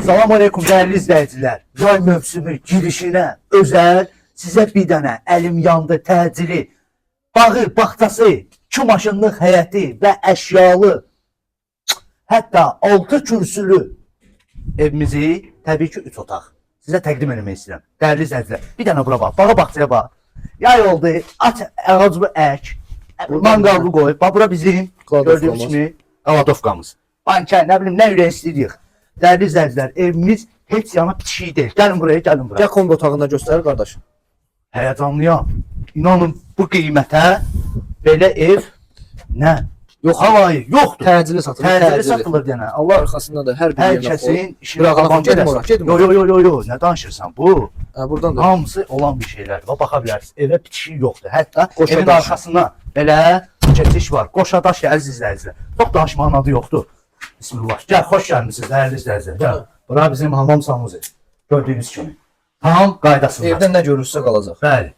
Salam aleyküm değerli izləyicilər. Yay mövsümü girişinə özəl sizə bir dənə əlim yandı təcili, bağır, baxtası, 2 maşınlıq həyəti və əşyalı, hətta 6 kürsülü evimizi təbii ki 3 otaq sizə təqdim etmək istəyirəm. Değerli izləyicilər, bir dənə bura bax, bağa baxçaya bax. Yay oldu, aç ağacı ək, manqalını qoy. Bax bura bizim gördüyünüz kimi qaladovkamız. Bankə, nə bilim, nə ürək istəyirik. Değerli izləyicilər, evimiz heç yana bitişik deyil. Gəlin buraya, gəlin buraya. Gəl kombi otağında göstərir qardaş. Həyəcanlıyam. İnanın bu qiymətə belə ev nə? Yox, havayı yoxdur. Təcili satılır. Təcili satılır deyənə. Allah Arxasında da hər bir hər yerə kəsin işini Bırak, qalan gedim ora, gedim ora. Yo, nə danışırsan bu? Buradan da. Hamısı olan bir şeylər. Baxa bilərsiniz. Evə bitişik yoxdur. Hətta Qoşa evin daş. arxasına belə keçiş var. Qoşa daş əziz izləyicilər. Çox danışmanın adı yoxdur. Bismillah. Gəl, xoş gəlmisiniz dəyərli izləyicilər. Gəl. Bura bizim hamam salonumuz. Gördüyünüz kimi. Tam qaydasında. Evdən nə görürsə qalacaq. Bəli.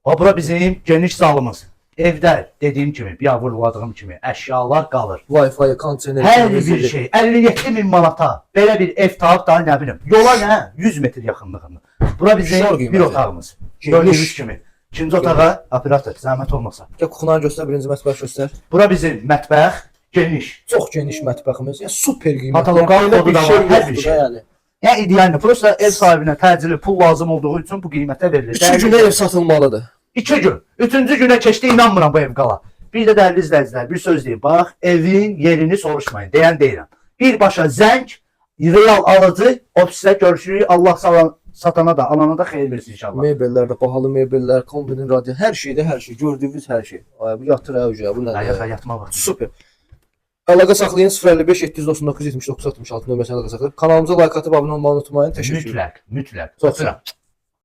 Bura bizim geniş zalımız. Evdə dediyim kimi, bir vurguladığım kimi əşyalar qalır. Wi-Fi, kondisioner, Hər bir şey 57 min manata belə bir ev tapıb da nə bilim. Yola nə? 100 metr yaxınlığında. Bura bizim Şor bir qiyməti. otağımız. Gördüyünüz kimi. İkinci otağa operator, zəhmət olmasa. Gəl kuxunanı göstər, birinci mətbəx göstər. Bura bizim mətbəx, geniş. Çox geniş mətbəximiz. Ya super qiymətli. Patoloqal Belə kodu da var, hər bir yoxdur şey. da yəni. Yəni idealni. Prosta ev sahibinə təcili pul lazım olduğu üçün bu qiymətə verilir. 2 günə ev satılmalıdır. 2 gün. 3-cü günə keçdi, inanmıram bu ev qala. Bir də dəyərli izləyicilər, bir söz deyim. Bax, evin yerini soruşmayın. Deyən deyirəm. Birbaşa zəng, real alıcı, ofisdə görüşürük. Allah satana da, alana da xeyir versin inşallah. Mebellər də, bahalı mebellər, kombinin radio, hər şeydə hər şey, gördüyünüz hər şey. Ay bu yatır əvcə, bu nədir? Yatma var. Super. Əlaqə saxlayın 055 799 79 66 nömrəsinə əlaqə saxlayın. Kanalımıza like atıb abunə olmağı unutmayın. Təşəkkür. Mütləq. Çox sağ ol.